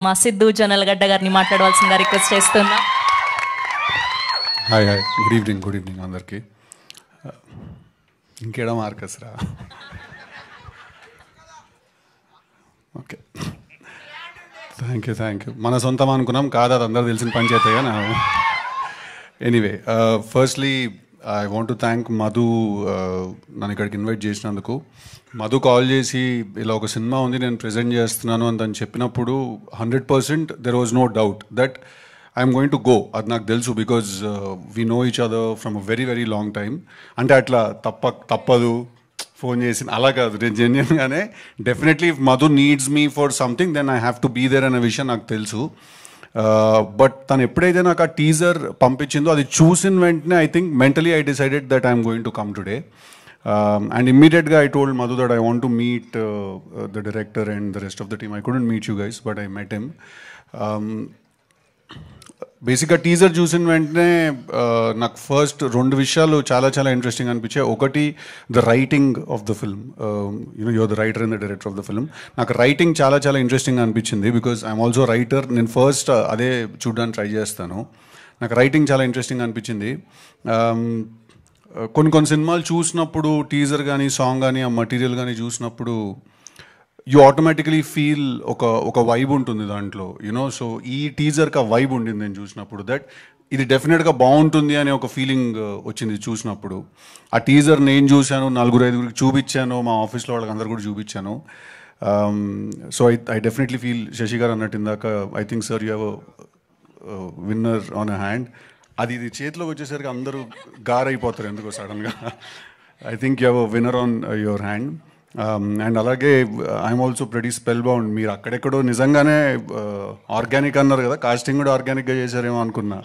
మా సిద్ధు జొన్నలగడ్డ గారిని మాట్లాడవలసిందిగా రిక్వెస్ట్ చేస్తున్నా. హాయ్ గుడ్ ఈవినింగ్ అందరికీ. ఇంకేడా మార్కస్ రా. Okay, thank you. మన సొంతం అనుకున్నాం కాదు, అది అందరూ తెలిసిన పంచాయతీగా. Anyway, firstly I want to thank Madhu నన్ను ఇక్కడికి ఇన్వైట్ చేసినందుకు. మధు కాల్ చేసి ఇలా ఒక సినిమా ఉంది నేను ప్రజెంట్ చేస్తున్నాను అని తను చెప్పినప్పుడు 100% there was no doubt that I'm going to go. అది నాకు తెలుసు, because we know each other from a very very long time. అంటే అట్లా తప్పదు ఫోన్ చేసి అలా కాదు, నేను జెన్యున్గానే definitely if Madhu needs me for something then I have to be there అనే విషయం నాకు తెలుసు. బట్ తను ఎప్పుడైతే నాకు ఆ టీజర్ పంపించిందో అది చూసిన వెంటనే I think mentally I decided that I'm going to come today. And immediately I told Madhu that I want to meet the director and the rest of the team. I couldn't meet you guys, but I met him. బేసిక్గా teaser చూసిన వెంటనే నాకు first రెండు విషయాలు చాలా చాలా interesting అనిపించాయి. ఒకటి, the writing of the film. You are the writer and the director of the film. నాకు రైటింగ్ చాలా చాలా ఇంట్రెస్టింగ్ అనిపించింది, బికాజ్ ఐఎమ్ ఆల్సో రైటర్. నేను ఫస్ట్ అదే చూడడానికి ట్రై చేస్తాను. నాకు రైటింగ్ చాలా ఇంట్రెస్టింగ్ అనిపించింది. కొన్ని సినిమాలు చూసినప్పుడు టీజర్ కానీ సాంగ్ కానీ ఆ మటీరియల్ కానీ చూసినప్పుడు యూ ఆటోమేటికలీ ఫీల్ ఒక వైబ్ ఉంటుంది దాంట్లో, సో ఈ టీజర్కి ఆ వైబ్ ఉండింది నేను చూసినప్పుడు, దట్ ఇది డెఫినెట్గా బాగుంటుంది అనే ఒక ఫీలింగ్ వచ్చింది చూసినప్పుడు. ఆ టీజర్ నేను చూశాను, 4-5 చూపించాను, మా ఆఫీస్లో వాళ్ళకి అందరు కూడా చూపించాను. So I definitely feel Shashi garu అన్నట్టు ఇందాక, I think sir you have winner on a hand. అది ఇది చేతిలోకి వచ్చేసరికి అందరూ గారైపోతారు ఎందుకో సడన్గా. I think you have a winner on your hand. And అలాగే I'm also pretty spellbound. మీరు అక్కడెక్కడో నిజంగానే ఆర్గానిక్ అన్నారు కదా, కాస్టింగ్ కూడా ఆర్గానిక్గా చేశారేమో అనుకున్నా.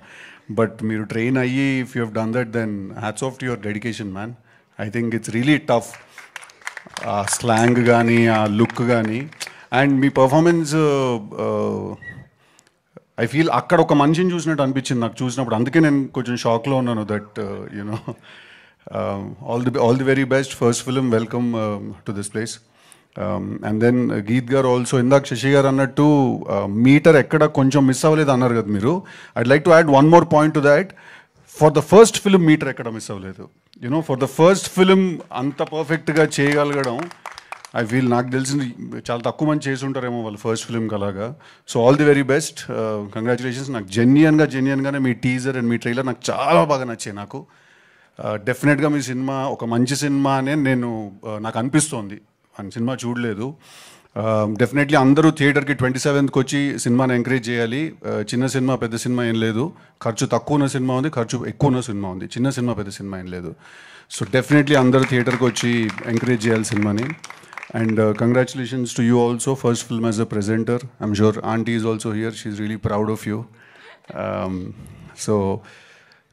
బట్ మీరు ట్రైన్ అయ్యి if you have done that then hats off to your dedication man. I think it's really tough. ఆ స్లాంగ్ కానీ ఆ లుక్ కానీ అండ్ మీ పర్ఫార్మెన్స్, ఐ ఫీల్ అక్కడ ఒక మనిషిని చూసినట్టు అనిపించింది నాకు చూసినప్పుడు. అందుకే నేను కొంచెం షాక్లో ఉన్నాను that all the very best. First film, welcome to this place. And then Geeth garu also, ఇందాక శశి గారు అన్నట్టు మీటర్ ఎక్కడ కొంచెం మిస్ అవ్వలేదు అన్నారు కదా మీరు. I'd like to add one more point to that. For the first film meter ఎక్కడ మిస్ అవ్వలేదు. ఫర్ ద ఫస్ట్ ఫిలిం అంత పర్ఫెక్ట్గా చేయగలగడం, ఐ ఫీల్ నాకు తెలిసింది చాలా తక్కువ మంది చేసి ఉంటారేమో వాళ్ళు ఫస్ట్ ఫిల్మ్కి అలాగా. So all the very best, congratulations. నాకు జెన్యున్గానే మీ టీజర్ అండ్ మీ ట్రైలర్ నాకు చాలా బాగా నచ్చాయి. నాకు డెఫినెట్గా మీ సినిమా ఒక మంచి సినిమా అనే నాకు అనిపిస్తోంది. సినిమా చూడలేదు. డెఫినెట్లీ అందరూ థియేటర్కి 27th వచ్చి సినిమాని ఎంకరేజ్ చేయాలి. చిన్న సినిమా పెద్ద సినిమా ఏం లేదు, ఖర్చు తక్కువ ఉన్న సినిమా ఉంది, ఖర్చు ఎక్కువ ఉన్న సినిమా ఉంది. చిన్న సినిమా పెద్ద సినిమా ఏం లేదు. సో డెఫినెట్లీ అందరూ థియేటర్కి వచ్చి ఎంకరేజ్ చేయాలి సినిమాని. And congratulations to you also, first film as a presenter. I'm sure auntie is also here, she's really proud of you. So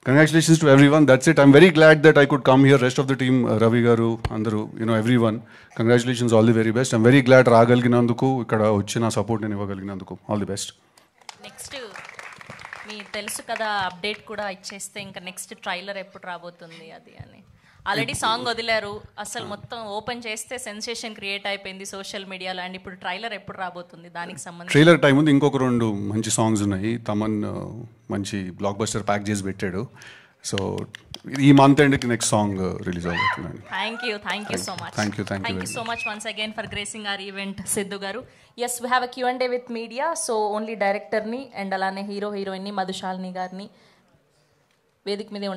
congratulations to everyone. That's it. I'm very glad that I could come here. Rest of the team, Ravi garu, andaru, everyone, congratulations, all the very best. I'm very glad raagaliginanduku ikkada vachi na support nenu ivvagaliginanduku. All the best. Next మీ తెలుసు కదా update కూడా ఇచ్చేస్తే ఇంకా next trailer ఎప్పుడు రాబోతుంది అది అని. ఆల్రెడీ సాంగ్ వదిలారు, అసలు మొత్తం ఓపెన్ చేస్తే సెన్సేషన్ క్రియేట్ అయిపోయింది సోషల్ మీడియాలో. అండ్ ఇప్పుడు ట్రైలర్ ఎప్పుడు రాబోతుంది, దానికి సంబంధించి ట్రైలర్ టైం ఉంది. ఇంకొక 2 మంచి సాంగ్స్ ఉన్నాయి. తమన్ మంచి బ్లాక్ బస్టర్ ప్యాక్ చేసి పెట్టాడు. సో ఈ మంత్ ఎండ్కి నెక్స్ట్ సాంగ్ రిలీజ్ అవుతుంది. Thank you so much. Thank you so much once again for gracing our event Siddhu garu. Yes, we have a Q&A with media. So only డైరెక్టర్ని and అలానే హీరోయిన్ని మధుశాలిని గారిని వేదిక మీదే